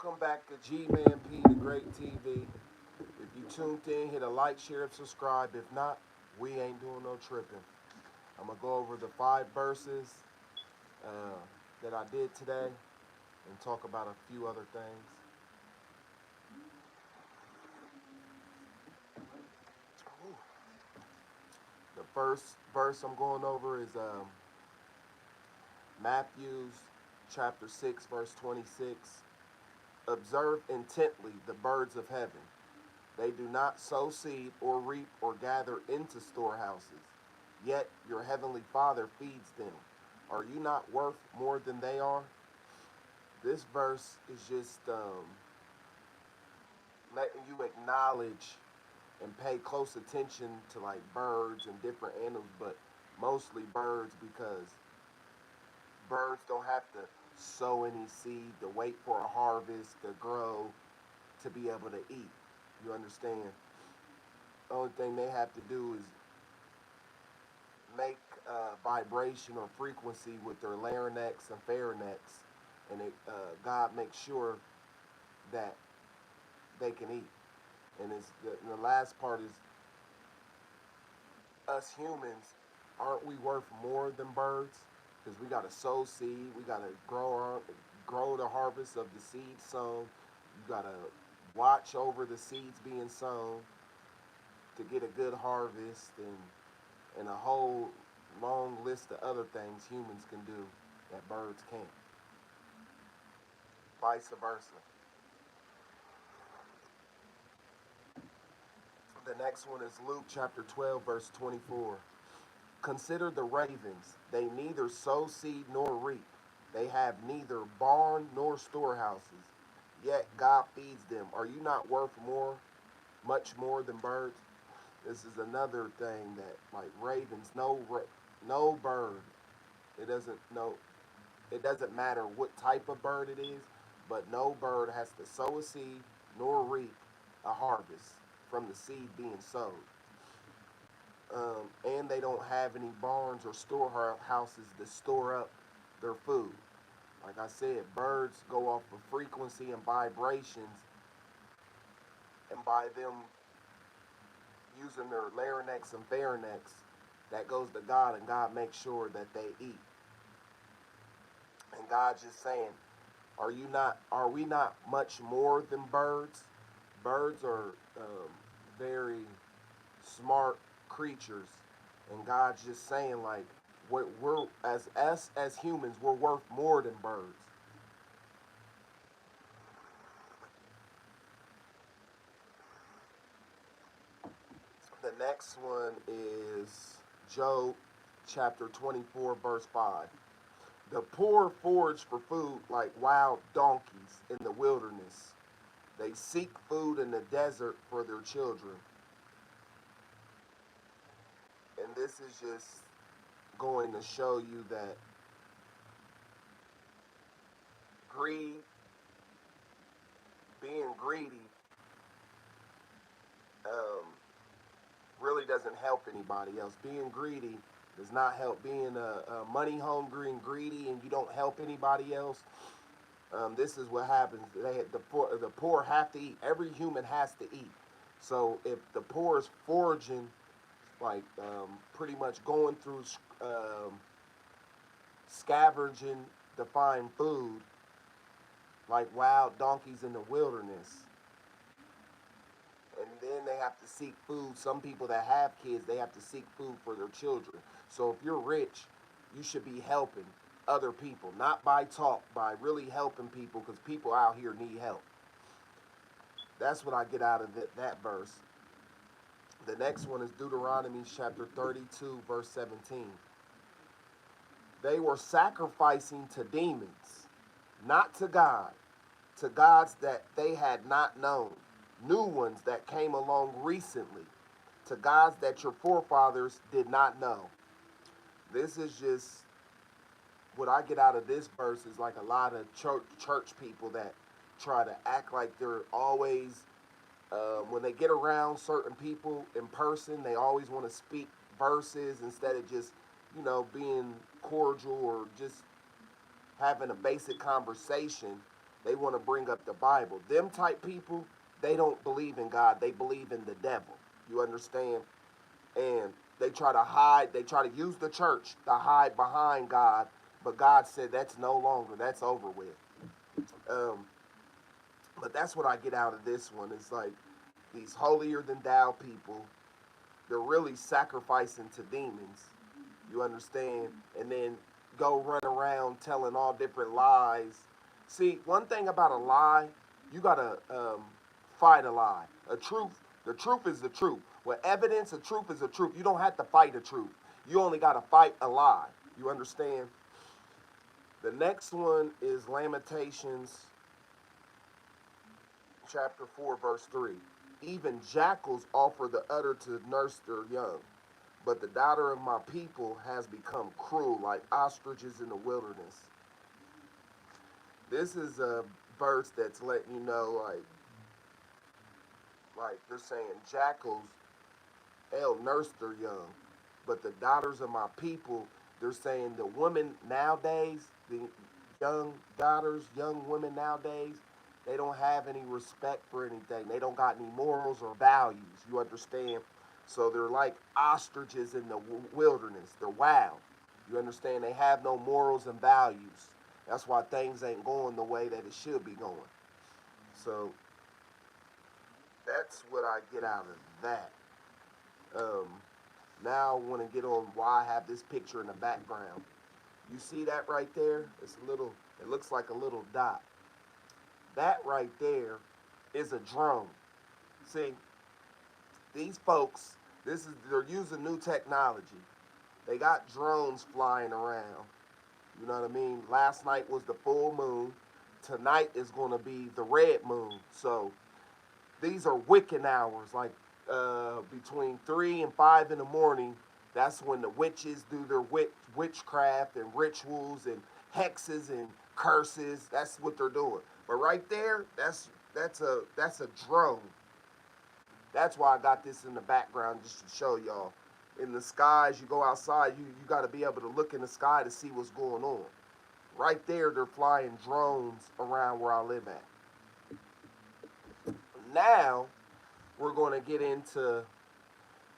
Welcome back to G-Man-P, the Great TV. If you tuned in, hit a like, share, and subscribe. If not, we ain't doing no tripping. I'm going to go over the 5 verses uh, that I did today and talk about a few other things. The first verse I'm going over is Matthew chapter 6, verse 26. Observe intently the birds of heaven. They do not sow seed or reap or gather into storehouses, yet your heavenly Father feeds them. Are you not worth more than they are? This verse is just letting you acknowledge and pay close attention to like birds and different animals, but mostly birds because birds don't have to sow any seed to wait for a harvest to grow to be able to eat. You understand? The only thing they have to do is make vibration or frequency with their larynx and pharynx, and God makes sure that they can eat. And the last part is us humans, aren't we worth more than birds? Because we got to sow seed, we got to grow the harvest of the seed sown. You got to watch over the seeds being sown to get a good harvest, and a whole long list of other things humans can do that birds can't. Vice versa. The next one is Luke chapter 12, verse 24. Consider the ravens. They neither sow seed nor reap. They have neither barn nor storehouses. Yet God feeds them. Are you not worth more, much more than birds? This is another thing that, like ravens, no bird. It doesn't no. It doesn't matter what type of bird it is, but no bird has to sow a seed nor reap a harvest from the seed being sowed. And they don't have any barns or storehouses to store up their food. Like I said, birds go off of frequency and vibrations, and by them using their larynx and pharynx, that goes to God, and God makes sure that they eat. And God's just saying, are we not much more than birds? Birds are very smart creatures, and God's just saying like we're as us as humans, we're worth more than birds. The next one is Job chapter 24, verse 5. The poor forage for food like wild donkeys in the wilderness. They seek food in the desert for their children. And this is just going to show you that greed, being greedy, um, really doesn't help anybody else. Being greedy does not help. Being money hungry and greedy, and you don't help anybody else. This is what happens. The poor have to eat. Every human has to eat. So if the poor is foraging, like pretty much going through um, scavenging to find food, like wild donkeys in the wilderness, and then they have to seek food. Some people that have kids, they have to seek food for their children. So if you're rich, you should be helping other people, not by talk, by really helping people, because people out here need help. That's what I get out of that verse. The next one is Deuteronomy chapter 32, verse 17. They were sacrificing to demons, not to God, to gods that they had not known, new ones that came along recently, to gods that your forefathers did not know. This is just what I get out of this verse is like a lot of church people that try to act like they're always, when they get around certain people in person, they always want to speak verses instead of just, being cordial or just having a basic conversation. They want to bring up the Bible. Them type people, they don't believe in God. They believe in the devil. You understand? And they try to hide. They try to use the church to hide behind God. But God said that's no longer. That's over with. Um, but that's what I get out of this one. It's like these holier than thou people, they're really sacrificing to demons. You understand? And then go run around telling all different lies. See, one thing about a lie, you gotta fight a lie. The truth is the truth. With evidence, the truth is the truth. You don't have to fight the truth. You only gotta fight a lie. You understand? The next one is Lamentations chapter 4, verse 3. Even jackals offer the udder to nurse their young, but the daughter of my people has become cruel like ostriches in the wilderness. This is a verse that's letting you know, like they're saying jackals, they'll nurse their young, but the daughters of my people, they're saying the women nowadays, the young daughters, young women nowadays, they don't have any respect for anything. They don't got any morals or values. You understand? So they're like ostriches in the wilderness. They're wild. You understand? They have no morals and values. That's why things ain't going the way that it should be going. So that's what I get out of that. Um, Now I want to get on why I have this picture in the background. You see that right there? It's a little. It looks like a little dot. That right there is a drone. See, these folks, they're using new technology. They got drones flying around. You know what I mean? Last night was the full moon. Tonight is going to be the red moon. So these are Wiccan hours, like between 3 and 5 in the morning. That's when the witches do their witchcraft and rituals and hexes and curses. That's what they're doing. But right there, that's a drone. That's why I got this in the background, just to show y'all. In the skies, you go outside, you got to be able to look in the sky to see what's going on. Right there, they're flying drones around where I live at. Now, we're going to get into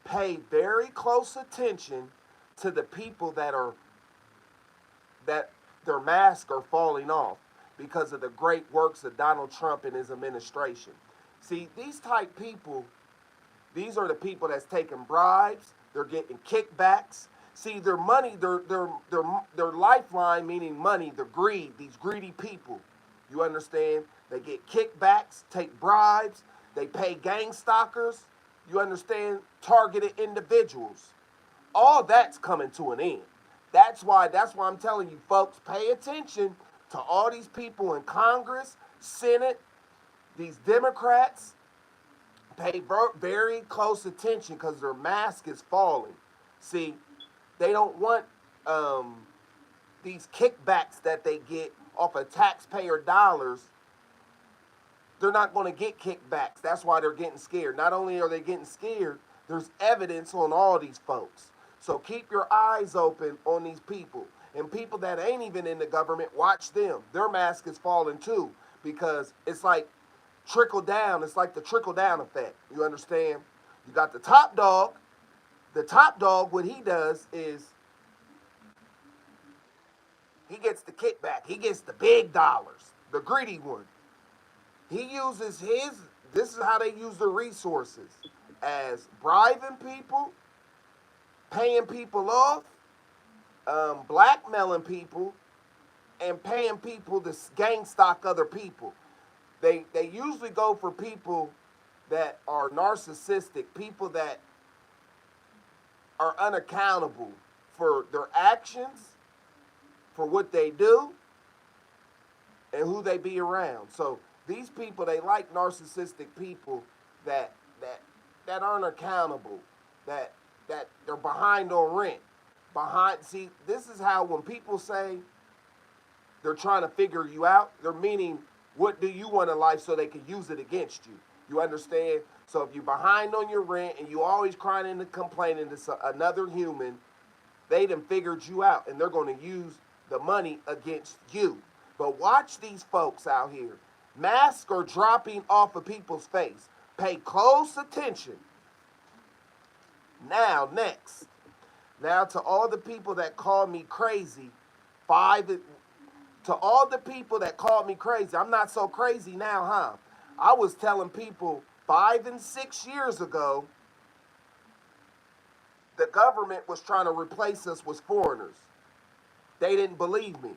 pay very close attention to the people that their masks are falling off because of the great works of Donald Trump and his administration. See, these type people, these are the people that's taking bribes, they're getting kickbacks. See, their money, their lifeline, meaning money, the greed, these greedy people. You understand? They get kickbacks, take bribes, they pay gang stalkers, you understand? Targeted individuals. All that's coming to an end. That's why I'm telling you, folks, pay attention to all these people in Congress, Senate, these Democrats. Pay very close attention because their mask is falling. See, they don't want these kickbacks that they get off of taxpayer dollars. They're not going to get kickbacks. That's why they're getting scared. Not only are they getting scared, there's evidence on all these folks. So keep your eyes open on these people. And people that ain't even in the government, watch them. Their mask is falling too because it's like trickle down. It's like the trickle down effect. You understand? You got the top dog. The top dog, what he does is he gets the kickback. He gets the big dollars, the greedy one. He uses this is how they use their resources as bribing people, paying people off, blackmailing people, and paying people to gang stalk other people. They usually go for people that are narcissistic, people that are unaccountable for their actions, for what they do, and who they be around. So these people, they like narcissistic people that aren't accountable, that they're behind on rent. See, this is how when people say they're trying to figure you out, they're meaning what do you want in life so they can use it against you. You understand? So if you're behind on your rent and you always crying and complaining to another human, they done figured you out and they're going to use the money against you. But watch these folks out here. Masks are dropping off of people's face. Pay close attention. Now, next. Now, to all the people that call me crazy, to all the people that called me crazy, I'm not so crazy now, huh? I was telling people 5 and 6 years ago the government was trying to replace us with foreigners. They didn't believe me.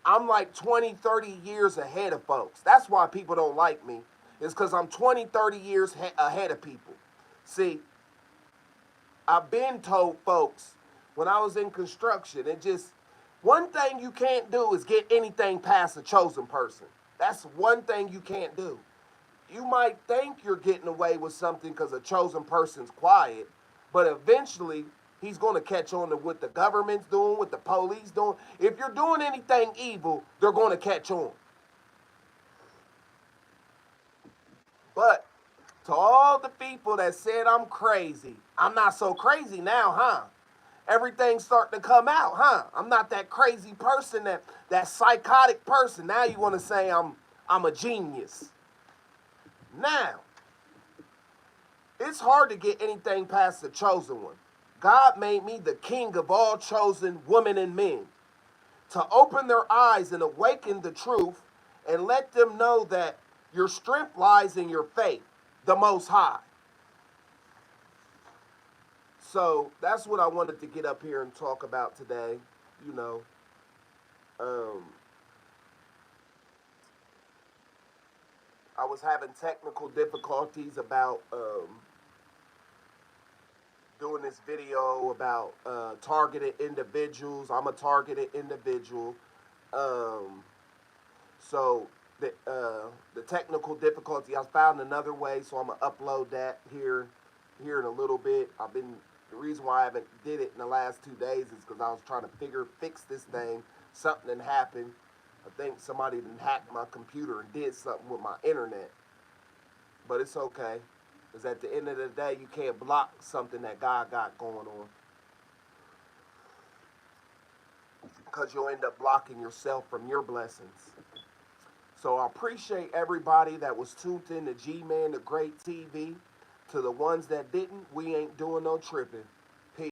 I'm like 20, 30 years ahead of folks. That's why people don't like me. It's because I'm 20, 30 years ahead of people. See, I've been told folks when I was in construction, one thing you can't do is get anything past a chosen person. That's one thing you can't do. You might think you're getting away with something because a chosen person's quiet, but eventually he's going to catch on to what the government's doing, what the police doing. If you're doing anything evil, they're going to catch on. But to all the people that said I'm crazy, I'm not so crazy now, huh? Everything's starting to come out, huh? I'm not that crazy person, that psychotic person. Now you want to say I'm a genius. Now, it's hard to get anything past the chosen one. God made me the king of all chosen women and men to open their eyes and awaken the truth and let them know that your strength lies in your faith, the Most High. So that's what I wanted to get up here and talk about today. You know, um, I was having technical difficulties about doing this video about targeted individuals. I'm a targeted individual. Um, so the technical difficulty, I found another way, so I'm gonna upload that here in a little bit. The reason why I haven't did it in the last 2 days is because I was trying to fix this thing. Something didn't happen. I think somebody didn't hack my computer and did something with my internet. But it's okay. Because at the end of the day, you can't block something that God got going on. Because you'll end up blocking yourself from your blessings. So I appreciate everybody that was tuned in to G-Man the Great TV. To the ones that didn't, we ain't doing no tripping.